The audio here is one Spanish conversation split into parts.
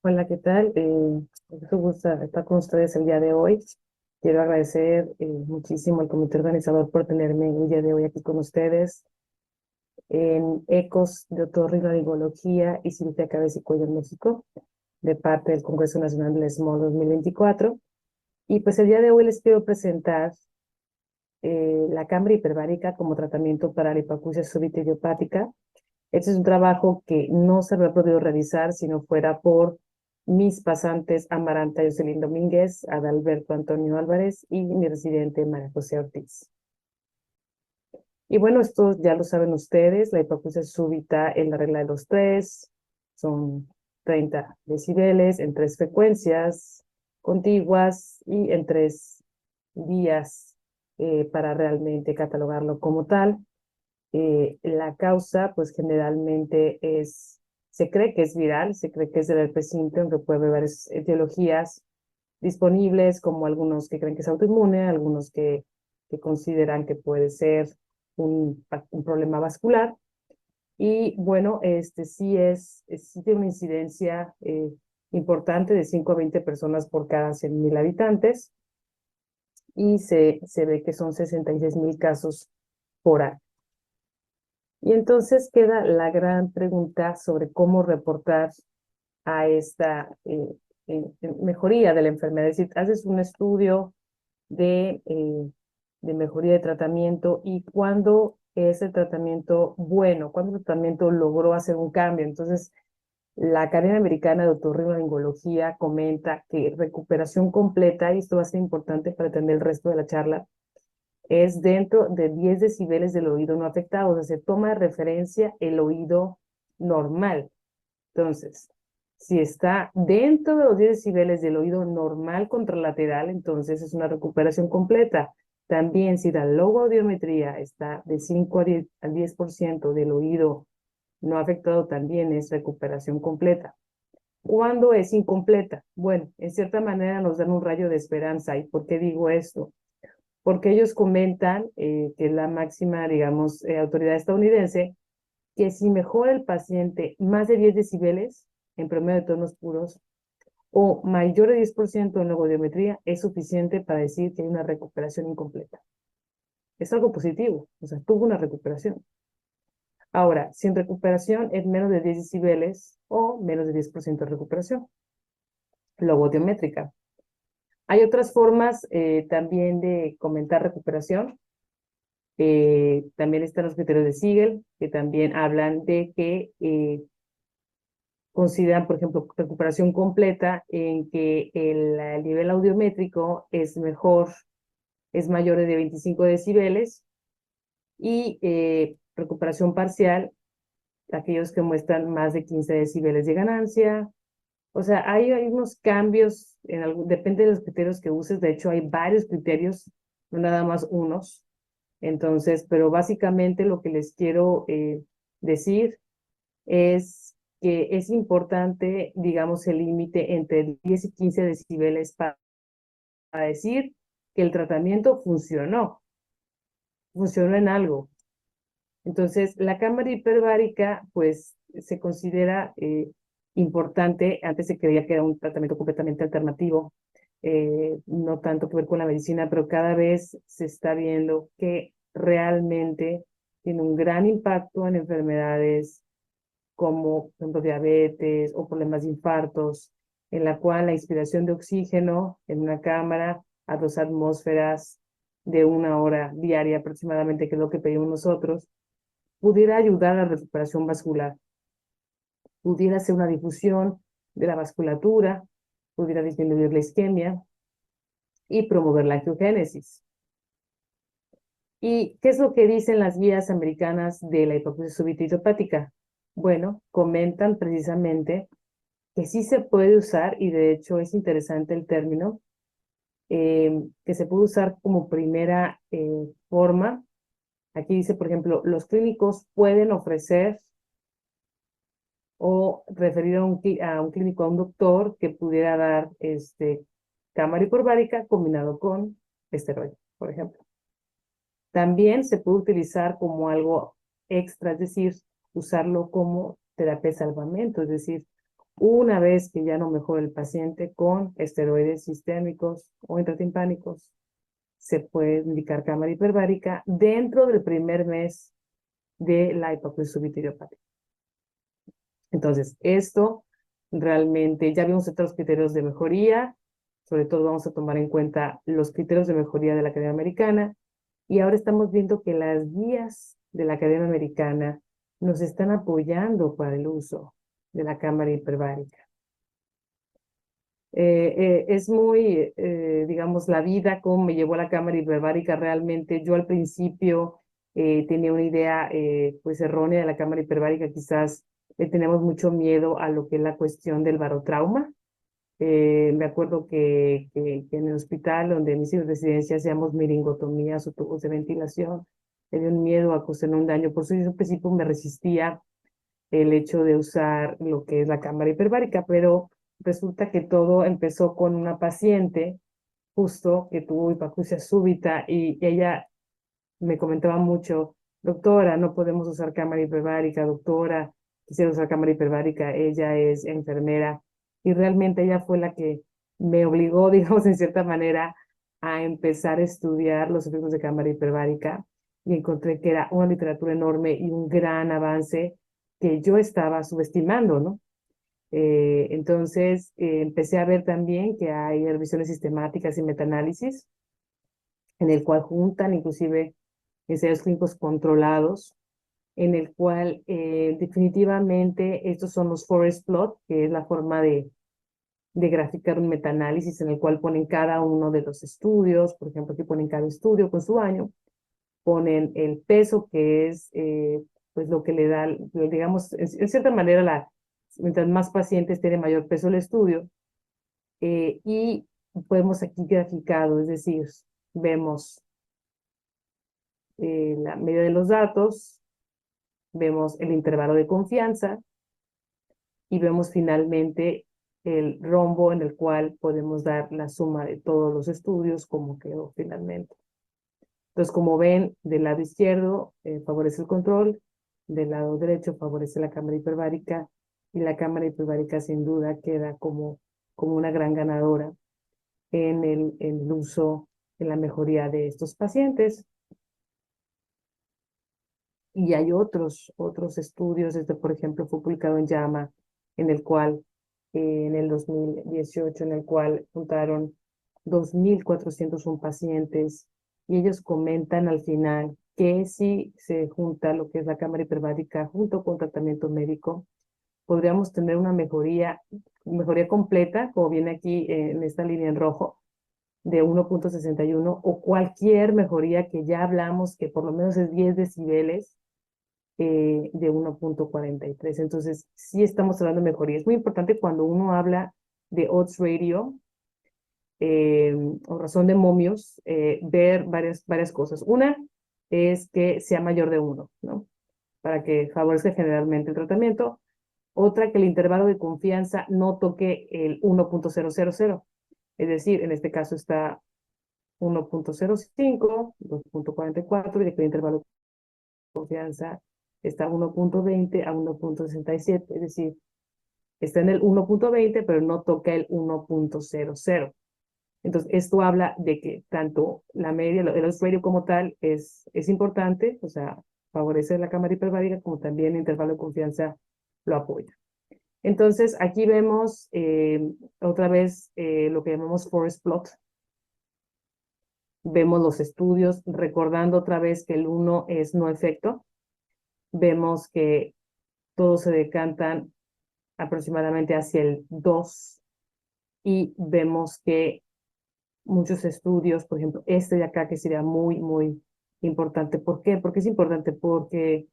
Hola, ¿qué tal? Mucho gusto estar con ustedes el día de hoy. Quiero agradecer muchísimo al comité organizador por tenerme el día de hoy aquí con ustedes en Ecos de Otorrinolaringología y Cirugía de Cabeza y Cuello en México, de parte del Congreso Nacional del ESMO 2024. Y pues el día de hoy les quiero presentar la cámara hiperbárica como tratamiento para la hipoacusia súbita idiopática. Este es un trabajo que no se habría podido realizar si no fuera por mis pasantes Amaranta Jocelyn Domínguez, Adalberto Antonio Álvarez y mi residente María José Ortiz. Y bueno, esto ya lo saben ustedes, la hipoacusia súbita en la regla de los tres, son 30 decibeles en tres frecuencias contiguas y en tres días para realmente catalogarlo como tal. La causa, pues generalmente se cree que es viral, se cree que es del herpes simple, aunque puede haber varias etiologías disponibles, como algunos que creen que es autoinmune, algunos que consideran que puede ser un problema vascular. Y bueno, sí tiene una incidencia importante de 5 a 20 personas por cada 100,000 habitantes, y se ve que son 66,000 casos por año. Y entonces queda la gran pregunta sobre cómo reportar a esta mejoría de la enfermedad. Es decir, haces un estudio de mejoría de tratamiento y cuándo es el tratamiento bueno, cuándo el tratamiento logró hacer un cambio. Entonces, la Academia Americana de Otorrinolaringología comenta que recuperación completa, y esto va a ser importante para entender el resto de la charla, es dentro de 10 decibeles del oído no afectado. O sea, se toma de referencia el oído normal. Entonces, si está dentro de los 10 decibeles del oído normal contralateral, entonces es una recuperación completa. También si la logoaudiometría está de 5 al 10% del oído no afectado, también es recuperación completa. ¿Cuándo es incompleta? Bueno, en cierta manera nos dan un rayo de esperanza. ¿Y por qué digo esto? Porque ellos comentan que la máxima, digamos, autoridad estadounidense, que si mejora el paciente más de 10 decibeles en promedio de tonos puros o mayor de 10% en logodiometría, es suficiente para decir que hay una recuperación incompleta. Es algo positivo, o sea, tuvo una recuperación. Ahora, sin recuperación es menos de 10 decibeles o menos de 10% de recuperación logodiométrica. Hay otras formas también de comentar recuperación. También están los criterios de Siegel, que también hablan de que consideran, por ejemplo, recuperación completa en que el nivel audiométrico es mejor, es mayor de 25 decibeles, y recuperación parcial, aquellos que muestran más de 15 decibeles de ganancia. O sea, hay unos cambios, depende de los criterios que uses. De hecho, hay varios criterios, no nada más unos. Entonces, pero básicamente lo que les quiero decir es que es importante, digamos, el límite entre 10 y 15 decibeles para decir que el tratamiento funcionó en algo. Entonces, la cámara hiperbárica, pues, se considera importante. Antes se creía que era un tratamiento completamente alternativo, no tanto que ver con la medicina, pero cada vez se está viendo que realmente tiene un gran impacto en enfermedades como, por ejemplo, diabetes o problemas de infartos, en la cual la inspiración de oxígeno en una cámara a 2 atmósferas de 1 hora diaria aproximadamente, que es lo que pedimos nosotros, pudiera ayudar a la recuperación vascular, pudiera hacer una difusión de la vasculatura, pudiera disminuir la isquemia y promover la angiogénesis. ¿Y qué es lo que dicen las guías americanas de la hipoacusia súbita idiopática? Bueno, comentan precisamente que sí se puede usar, y de hecho es interesante el término, que se puede usar como primera forma. Aquí dice, por ejemplo, los clínicos pueden ofrecer o referir a un clínico, a un doctor que pudiera dar cámara hiperbárica combinado con esteroide, por ejemplo. También se puede utilizar como algo extra, es decir, usarlo como terapia de salvamento, es decir, Una vez que ya no mejora el paciente con esteroides sistémicos o intratimpánicos, se puede indicar cámara hiperbárica dentro del primer mes de la hipótesis subitidiopática. Entonces, esto realmente, ya vimos otros criterios de mejoría, sobre todo vamos a tomar en cuenta los criterios de mejoría de la Academia Americana, y ahora estamos viendo que las guías de la Academia Americana nos están apoyando para el uso de la cámara hiperbárica. Es muy, digamos, la vida como me llevó a la cámara hiperbárica realmente. Yo al principio tenía una idea pues errónea de la cámara hiperbárica, quizás tenemos mucho miedo a lo que es la cuestión del barotrauma. Me acuerdo que en el hospital donde mis hijos residencia hacíamos miringotomías o tubos de ventilación, tenía un miedo a causar un daño, por eso yo al principio me resistía el hecho de usar lo que es la cámara hiperbárica, pero resulta que todo empezó con una paciente justo que tuvo hipoacusia súbita y ella me comentaba mucho, doctora, no podemos usar cámara hiperbárica, doctora, quisiera usar cámara hiperbárica, ella es enfermera y realmente ella fue la que me obligó, digamos, en cierta manera a empezar a estudiar los efectos de cámara hiperbárica y encontré que era una literatura enorme y un gran avance que yo estaba subestimando, ¿no? Entonces empecé a ver también que hay revisiones sistemáticas y metaanálisis en el cual juntan inclusive ensayos clínicos controlados, en el cual definitivamente estos son los forest plot, que es la forma de graficar un metaanálisis en el cual ponen cada uno de los estudios, por ejemplo, aquí ponen cada estudio con su año, ponen el peso que es pues lo que le da, digamos, en cierta manera, mientras más pacientes tiene mayor peso el estudio, y podemos aquí graficado, es decir, vemos la medida de los datos, vemos el intervalo de confianza y vemos finalmente el rombo en el cual podemos dar la suma de todos los estudios como quedó finalmente. Entonces, como ven, del lado izquierdo favorece el control, del lado derecho favorece la cámara hiperbárica y la cámara hiperbárica sin duda queda como una gran ganadora en el uso, en la mejoría de estos pacientes. Y hay otros estudios, este por ejemplo fue publicado en JAMA, en el cual, en el 2018, en el cual juntaron 2.401 pacientes y ellos comentan al final que si se junta lo que es la cámara hiperbárica junto con tratamiento médico, podríamos tener una mejoría completa, como viene aquí en esta línea en rojo, de 1.61 o cualquier mejoría que ya hablamos que por lo menos es 10 decibeles de 1.43. Entonces, sí estamos hablando de mejoría. Es muy importante cuando uno habla de odds ratio o razón de momios, ver varias cosas. Una es que sea mayor de 1, ¿no? Para que favorezca generalmente el tratamiento. Otra, que el intervalo de confianza no toque el 1.000. Es decir, en este caso está 1.05, 2.44 y que el intervalo de confianza está 1.20 a 1.67, es decir, está en el 1.20, pero no toca el 1.00. Entonces, esto habla de que tanto la media, el odds ratio como tal es importante, o sea, favorece la cámara hiperbárica, como también el intervalo de confianza lo apoya. Entonces, aquí vemos otra vez lo que llamamos forest plot. Vemos los estudios, recordando otra vez que el 1 es no efecto. Vemos que todos se decantan aproximadamente hacia el 2 y vemos que muchos estudios, por ejemplo, este de acá que sería muy, muy importante. ¿Por qué? Porque es importante porque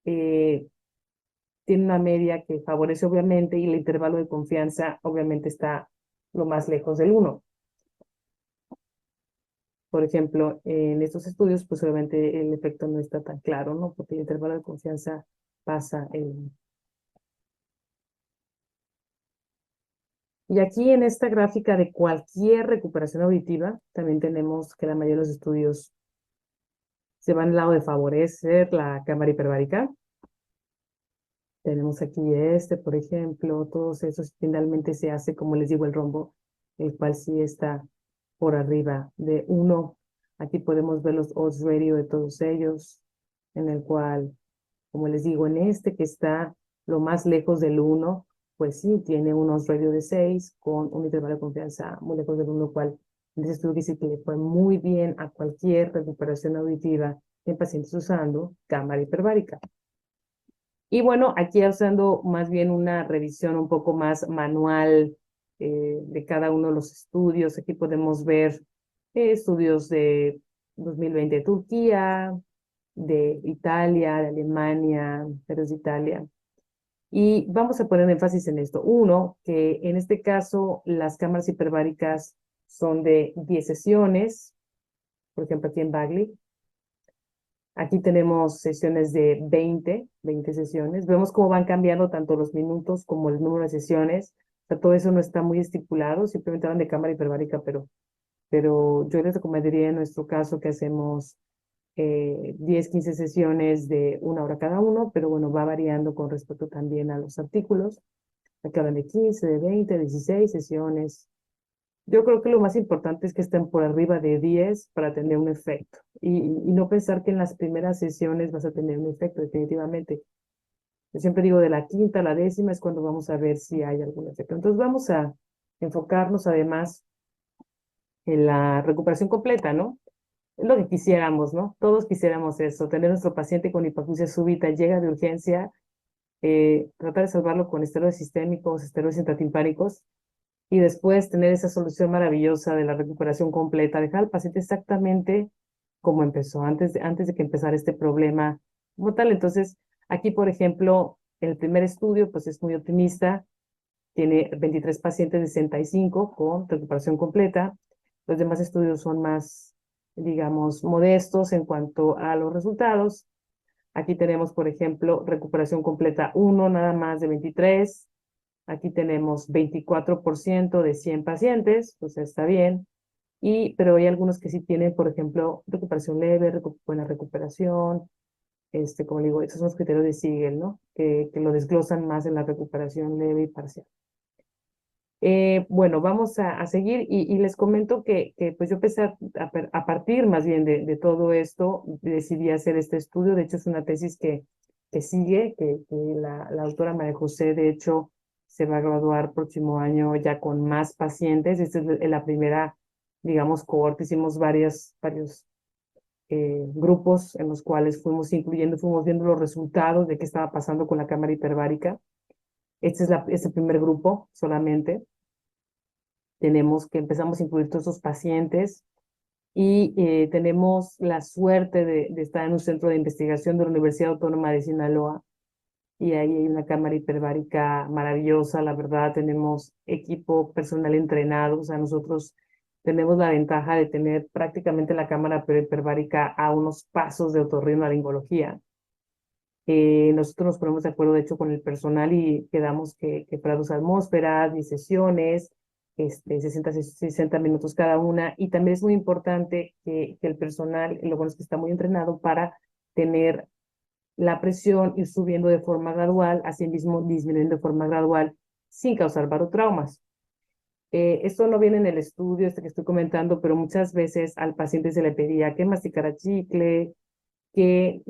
tiene una media que favorece obviamente y el intervalo de confianza obviamente está lo más lejos del 1. Por ejemplo, en estos estudios, pues obviamente el efecto no está tan claro, ¿no? Porque el intervalo de confianza pasa el... Y aquí en esta gráfica de cualquier recuperación auditiva, también tenemos que la mayoría de los estudios se van al lado de favorecer la cámara hiperbárica. Tenemos aquí por ejemplo, todos esos finalmente se hace, como les digo, el rombo, el cual sí está por arriba de 1. Aquí podemos ver los odds ratio de todos ellos, en el cual, como les digo, en este que está lo más lejos del 1, pues sí, tiene un odds ratio de 6 con un intervalo de confianza muy lejos del 1, cual en ese estudio dice que le fue muy bien a cualquier recuperación auditiva en pacientes usando cámara hiperbárica. Y bueno, aquí usando más bien una revisión un poco más manual de cada uno de los estudios. Aquí podemos ver estudios de 2020 de Turquía, de Italia, de Alemania, pero es de Italia. Y vamos a poner énfasis en esto. Uno, que en este caso las cámaras hiperbáricas son de 10 sesiones, por ejemplo aquí en Bagley. Aquí tenemos sesiones de 20 sesiones. Vemos cómo van cambiando tanto los minutos como el número de sesiones. O sea, todo eso no está muy estipulado, simplemente van de cámara hiperbárica, pero yo les recomendaría en nuestro caso que hacemos 10, 15 sesiones de 1 hora cada uno, pero bueno, va variando con respecto también a los artículos. Aquí hablan de 15, de 20, 16 sesiones. Yo creo que lo más importante es que estén por arriba de 10 para tener un efecto. Y no pensar que en las primeras sesiones vas a tener un efecto, definitivamente. Yo siempre digo de la quinta a la décima es cuando vamos a ver si hay algún efecto. Entonces vamos a enfocarnos además en la recuperación completa, ¿no? Es lo que quisiéramos, ¿no? Todos quisiéramos eso, tener nuestro paciente con hipoacusia súbita, llega de urgencia, tratar de salvarlo con esteroides sistémicos, esteroides intratimpánicos, y después tener esa solución maravillosa de la recuperación completa, dejar al paciente exactamente como empezó, antes de que empezara este problema como tal. Entonces, aquí, por ejemplo, en el primer estudio, pues es muy optimista, tiene 23 pacientes de 65 con recuperación completa. Los demás estudios son más, digamos, modestos en cuanto a los resultados. Aquí tenemos, por ejemplo, recuperación completa 1, nada más de 23. Aquí tenemos 24% de 100 pacientes, pues está bien. Pero hay algunos que sí tienen, por ejemplo, recuperación leve, buena recuperación. Como le digo, esos son los criterios de Siegel, ¿no? Que lo desglosan más en la recuperación leve y parcial. Bueno, vamos a seguir y les comento que pues yo empecé a partir más bien de todo esto, decidí hacer este estudio. De hecho, es una tesis que sigue, que la autora María José, de hecho, se va a graduar próximo año ya con más pacientes. Esta es la primera, digamos, cohorte. Hicimos varios grupos en los cuales fuimos incluyendo, fuimos viendo los resultados de qué estaba pasando con la cámara hiperbárica. Este primer grupo solamente. Tenemos que empezamos a incluir todos esos pacientes y tenemos la suerte de estar en un centro de investigación de la Universidad Autónoma de Sinaloa y ahí hay una cámara hiperbárica maravillosa, la verdad, tenemos equipo personal entrenado, o sea, nosotros tenemos la ventaja de tener prácticamente la cámara hiperbárica a unos pasos de otorrinolaringología. Nosotros nos ponemos de acuerdo, de hecho, con el personal y quedamos que para 2 atmósferas, 10 sesiones, 60 minutos cada una. Y también es muy importante que el personal, lo bueno es que está muy entrenado para tener la presión, ir subiendo de forma gradual, así mismo disminuyendo de forma gradual, sin causar barotraumas. Esto no viene en el estudio que estoy comentando, pero muchas veces al paciente se le pedía que masticara chicle, que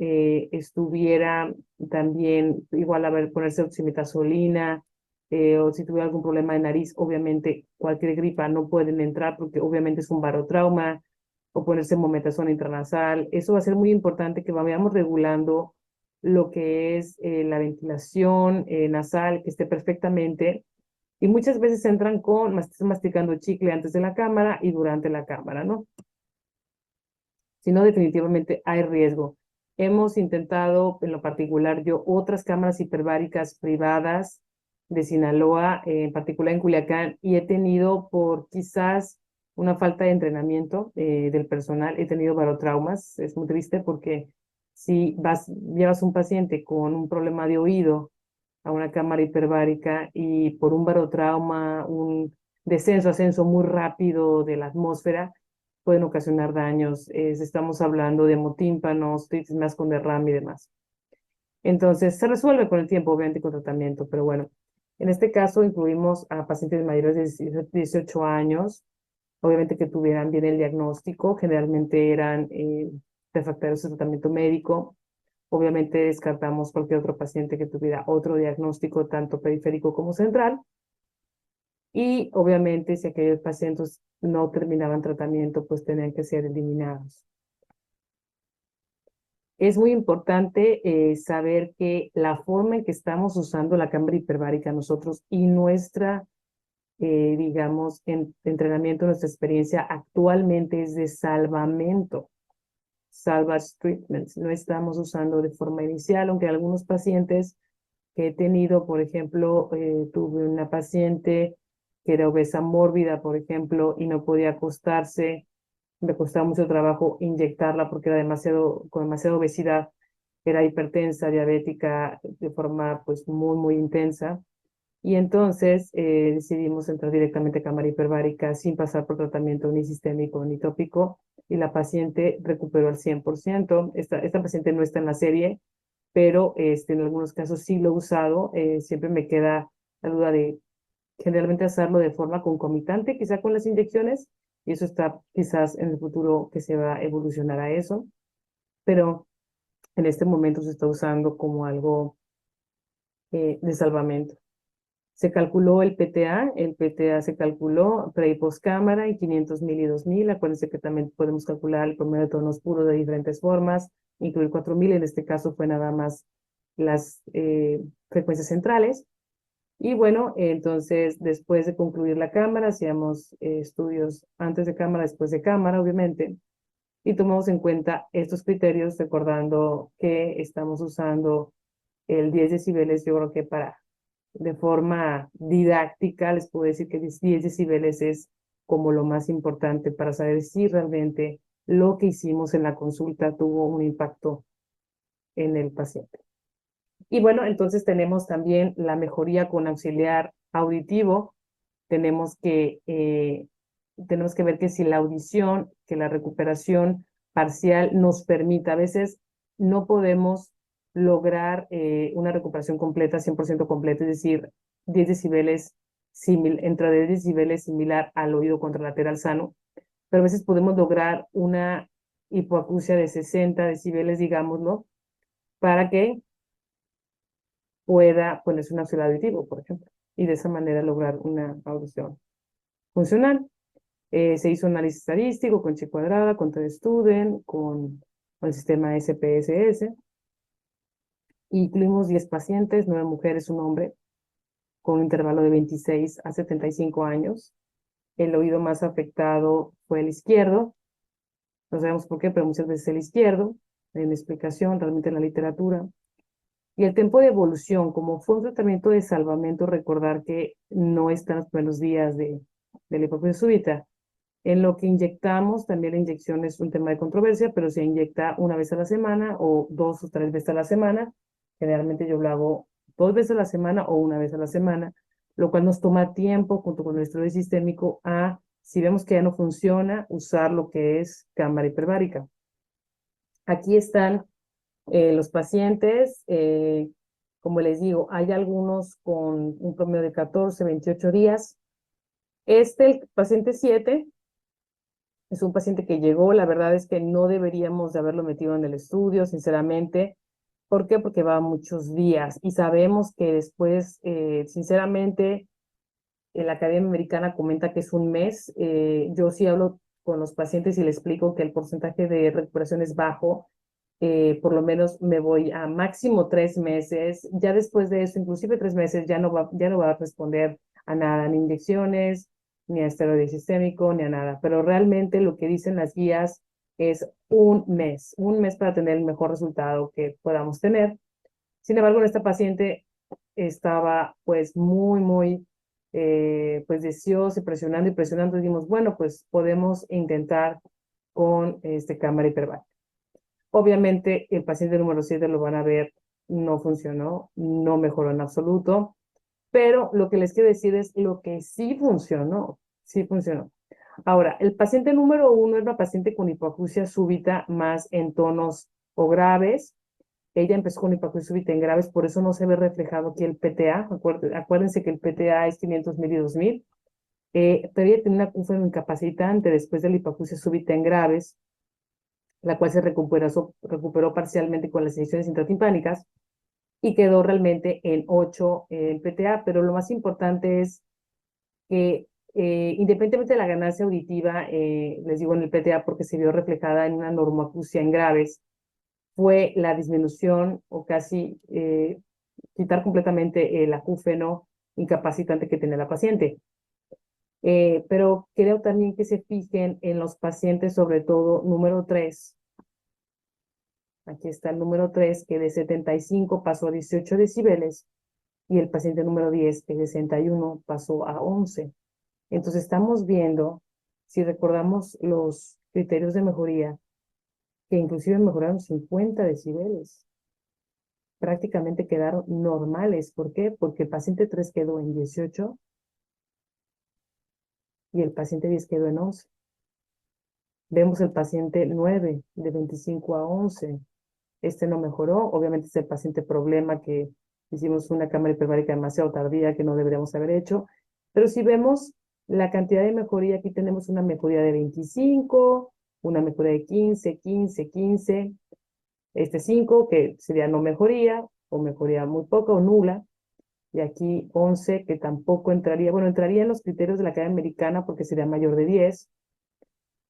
estuviera también igual a ver, ponerse oximetazolina, o si tuviera algún problema de nariz, obviamente cualquier gripa no pueden entrar porque obviamente es un barotrauma, o ponerse mometasona intranasal. Eso va a ser muy importante que vayamos regulando lo que es la ventilación nasal, que esté perfectamente. Y muchas veces entran con masticando chicle antes de la cámara y durante la cámara, ¿no? Si no, definitivamente hay riesgo. Hemos intentado, en lo particular yo, otras cámaras hiperbáricas privadas de Sinaloa, en particular en Culiacán, y he tenido por quizás una falta de entrenamiento del personal, he tenido barotraumas. Es muy triste porque si llevas un paciente con un problema de oído a una cámara hiperbárica y por un barotrauma, un descenso, ascenso muy rápido de la atmósfera, pueden ocasionar daños. Estamos hablando de hemotímpanos, otitis más con derrame y demás. Entonces, se resuelve con el tiempo, obviamente, con tratamiento, pero bueno, en este caso incluimos a pacientes mayores de 18 años, obviamente que tuvieran bien el diagnóstico, generalmente eran refractarios al tratamiento médico. Obviamente descartamos cualquier otro paciente que tuviera otro diagnóstico, tanto periférico como central. Y obviamente si aquellos pacientes no terminaban tratamiento, pues tenían que ser eliminados. Es muy importante saber que la forma en que estamos usando la cámara hiperbárica nosotros y nuestra, digamos, entrenamiento, nuestra experiencia actualmente es de salvamento, salvage treatments. No estamos usando de forma inicial, aunque algunos pacientes que he tenido, por ejemplo, tuve una paciente que era obesa mórbida, por ejemplo, y no podía acostarse. Me costaba mucho trabajo inyectarla porque era con demasiada obesidad, era hipertensa, diabética, de forma pues muy intensa. Y entonces decidimos entrar directamente a cámara hiperbárica sin pasar por tratamiento ni sistémico ni tópico y la paciente recuperó al 100%. Esta paciente no está en la serie, pero en algunos casos sí lo he usado. Siempre me queda la duda de generalmente hacerlo de forma concomitante, quizá con las inyecciones, y eso está quizás en el futuro que se va a evolucionar a eso, pero en este momento se está usando como algo de salvamento. Se calculó el PTA se calculó pre y post cámara en 500,000 y 2,000. Acuérdense que también podemos calcular el promedio de tonos puros de diferentes formas, incluir 4,000, en este caso fue nada más las frecuencias centrales. Y bueno, entonces después de concluir la cámara, hacíamos estudios antes de cámara, después de cámara, obviamente, y tomamos en cuenta estos criterios, recordando que estamos usando el 10 decibeles, yo creo que de forma didáctica, les puedo decir que 10 decibeles es como lo más importante para saber si realmente lo que hicimos en la consulta tuvo un impacto en el paciente. Y bueno, entonces tenemos también la mejoría con auxiliar auditivo. Tenemos tenemos que ver que si la audición, que la recuperación parcial nos permita, a veces no podemos lograr una recuperación completa, 100% completa, es decir, 10 decibeles, entre 10 decibeles similar al oído contralateral sano, pero a veces podemos lograr una hipoacusia de 60 decibeles, digámoslo, para que pueda ponerse un auxiliar auditivo, por ejemplo, y de esa manera lograr una audición funcional. Se hizo un análisis estadístico con chi cuadrada, con TED-Student, con el sistema SPSS. Incluimos 10 pacientes, 9 mujeres, un hombre, con un intervalo de 26 a 75 años. El oído más afectado fue el izquierdo. No sabemos por qué, pero muchas veces el izquierdo. Hay una explicación realmente en la literatura. Y el tiempo de evolución, como fue un tratamiento de salvamento, recordar que no están los primeros días de la hipoacusia súbita. En lo que inyectamos, también la inyección es un tema de controversia, pero se inyecta una vez a la semana o 2 o 3 veces a la semana. Generalmente yo lo hago 2 veces a la semana o una vez a la semana, lo cual nos toma tiempo junto con el esteroide sistémico a, si vemos que ya no funciona, usar lo que es cámara hiperbárica. Aquí están los pacientes, como les digo, hay algunos con un promedio de 14, 28 días. El paciente 7, es un paciente que llegó, la verdad es que no deberíamos de haberlo metido en el estudio, sinceramente. ¿Por qué? Porque va muchos días y sabemos que después, sinceramente, la Academia Americana comenta que es un mes. Yo sí hablo con los pacientes y les explico que el porcentaje de recuperación es bajo. Por lo menos me voy a máximo 3 meses. Ya después de eso, inclusive 3 meses, ya no va a responder a nada, ni inyecciones, ni a esteroide sistémico, ni a nada. Pero realmente lo que dicen las guías es un mes para tener el mejor resultado que podamos tener. Sin embargo, esta paciente estaba pues muy, pues deseosa, presionando y presionando. Dijimos, bueno, pues podemos intentar con este cámara hiperbárica. Obviamente, el paciente número 7 lo van a ver, no funcionó, no mejoró en absoluto, pero lo que les quiero decir es lo que sí funcionó, sí funcionó. Ahora, el paciente número 1 es una paciente con hipoacusia súbita más en tonos o graves. ella empezó con hipoacusia súbita en graves, por eso no se ve reflejado aquí el PTA. Acuérdense que el PTA es 500,000 y 2,000. Pero ella tiene una acúfeno incapacitante después de la hipoacusia súbita en graves, la cual se recuperó parcialmente con las inyecciones intratimpánicas y quedó realmente en 8 en PTA. Pero lo más importante es que independientemente de la ganancia auditiva, les digo en el PTA porque se vio reflejada en una normoacusia en graves, fue la disminución o casi quitar completamente el acúfeno incapacitante que tenía la paciente. Pero creo también que se fijen en los pacientes, sobre todo número 3. Aquí está el número 3, que de 75 pasó a 18 decibeles, y el paciente número 10, que de 61 pasó a 11. Entonces estamos viendo, si recordamos los criterios de mejoría, que inclusive mejoraron 50 decibeles. Prácticamente quedaron normales. ¿Por qué? Porque el paciente 3 quedó en 18 y el paciente 10 quedó en 11. Vemos el paciente 9 de 25 a 11. Este no mejoró. Obviamente es el paciente problema que hicimos una cámara hiperbárica demasiado tardía que no deberíamos haber hecho. Pero si vemos la cantidad de mejoría, aquí tenemos una mejoría de 25, una mejoría de 15, 15, 15, 5, que sería no mejoría, o mejoría muy poca o nula, y aquí 11, que tampoco entraría, bueno, entraría en los criterios de la Academia Americana porque sería mayor de 10,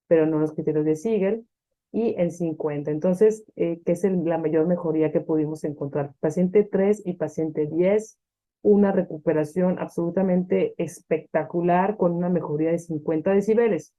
pero no en los criterios de Siegel, y en 50. Entonces, ¿qué es la mayor mejoría que pudimos encontrar? Paciente 3 y paciente 10, una recuperación absolutamente espectacular con una mejoría de 50 decibeles.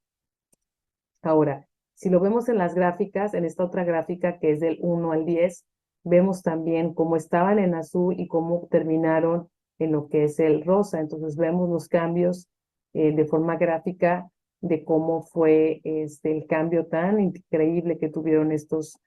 Ahora, si lo vemos en las gráficas, en esta otra gráfica que es del 1 al 10, vemos también cómo estaban en azul y cómo terminaron en lo que es el rosa. Entonces vemos los cambios de forma gráfica de cómo fue el cambio tan increíble que tuvieron estos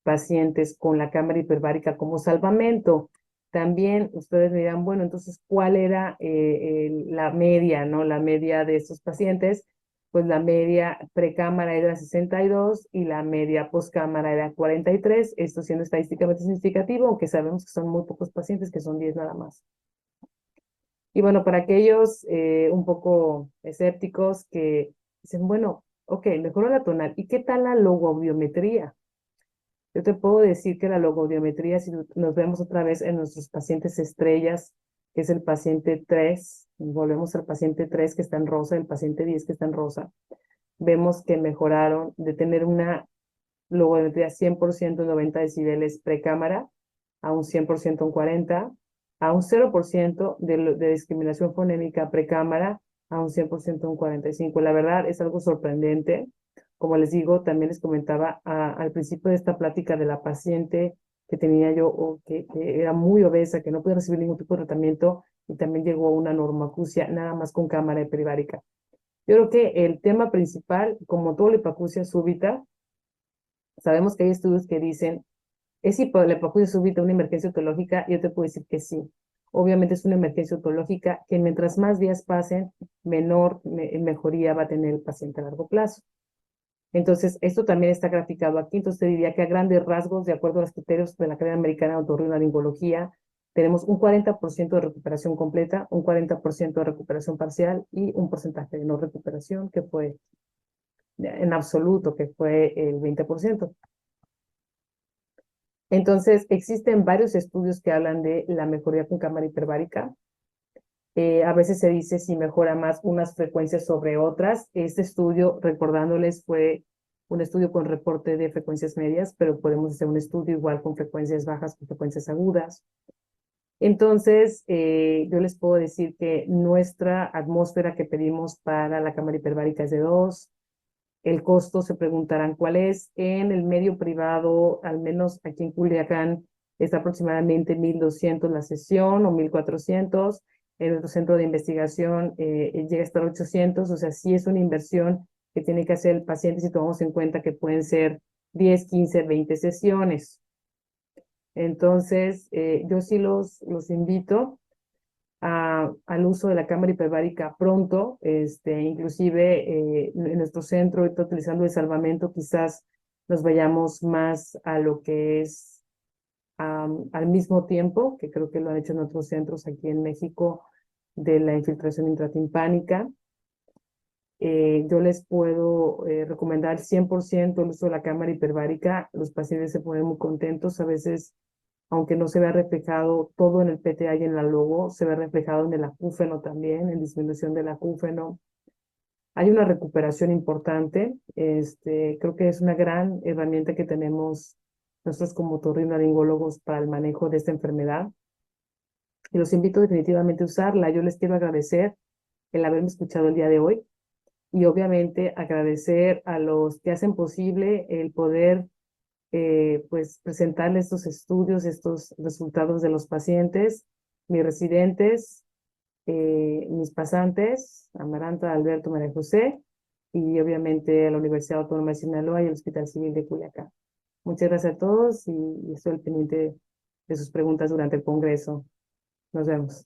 pacientes con la cámara hiperbárica como salvamento. También ustedes me dirán, bueno, entonces, ¿cuál era la media, no? La media de estos pacientes. Pues la media precámara era 62 y la media poscámara era 43, esto siendo estadísticamente significativo, aunque sabemos que son muy pocos pacientes, que son 10 nada más. Y bueno, para aquellos un poco escépticos que dicen, bueno, ok, mejoró la tonal, ¿y qué tal la logoaudiometría? Yo te puedo decir que la logoaudiometría, si nos vemos otra vez en nuestros pacientes estrellas, que es el paciente 3, volvemos al paciente 3 que está en rosa, el paciente 10 que está en rosa, vemos que mejoraron de tener una logometría 100% en 90 decibeles precámara a un 100% en 40, a un 0% de discriminación fonémica precámara a un 100% en 45. La verdad es algo sorprendente. Como les digo, también les comentaba al principio de esta plática de la paciente que tenía yo, o que era muy obesa, que no podía recibir ningún tipo de tratamiento y también llegó a una normoacusia nada más con cámara hiperbárica. Yo creo que el tema principal, como toda la hipoacusia súbita, sabemos que hay estudios que dicen, ¿es la hipoacusia súbita una emergencia otológica? Yo te puedo decir que sí. Obviamente es una emergencia otológica que mientras más días pasen, menor mejoría va a tener el paciente a largo plazo. Entonces, esto también está graficado aquí. Entonces, te diría que a grandes rasgos, de acuerdo a los criterios de la Academia Americana de Otorrinolaringología, tenemos un 40% de recuperación completa, un 40% de recuperación parcial y un porcentaje de no recuperación que fue en absoluto, que fue el 20%. Entonces, existen varios estudios que hablan de la mejoría con cámara hiperbárica. A veces se dice si mejora más unas frecuencias sobre otras. Este estudio, recordándoles, fue un estudio con reporte de frecuencias medias, pero podemos hacer un estudio igual con frecuencias bajas, con frecuencias agudas. Entonces, yo les puedo decir que nuestra atmósfera que pedimos para la cámara hiperbárica es de 2. El costo se preguntarán cuál es. En el medio privado, al menos aquí en Culiacán, está aproximadamente 1,200 la sesión o 1,400. En nuestro centro de investigación llega a estar 800. O sea, sí es una inversión que tiene que hacer el paciente si tomamos en cuenta que pueden ser 10, 15, 20 sesiones. Entonces, yo sí los invito al uso de la cámara hiperbárica pronto, inclusive en nuestro centro, ahorita utilizando el salvamento, quizás nos vayamos más a lo que es al mismo tiempo, que creo que lo han hecho en otros centros aquí en México, de la infiltración intratimpánica. Yo les puedo recomendar 100% el uso de la cámara hiperbárica. Los pacientes se ponen muy contentos. A veces, aunque no se vea reflejado todo en el PTA y en la logo, se ve reflejado en el acúfeno también, en disminución del acúfeno. Hay una recuperación importante. Creo que es una gran herramienta que tenemos nosotros como otorrinolaringólogos para el manejo de esta enfermedad. Y los invito definitivamente a usarla. Yo les quiero agradecer el haberme escuchado el día de hoy y obviamente agradecer a los que hacen posible el poder pues presentarles estos estudios, estos resultados de los pacientes, mis residentes, mis pasantes, Amaranta, Alberto, María José, y obviamente a la Universidad Autónoma de Sinaloa y el Hospital Civil de Culiacán. Muchas gracias a todos y estoy al pendiente de sus preguntas durante el Congreso. Nos vemos.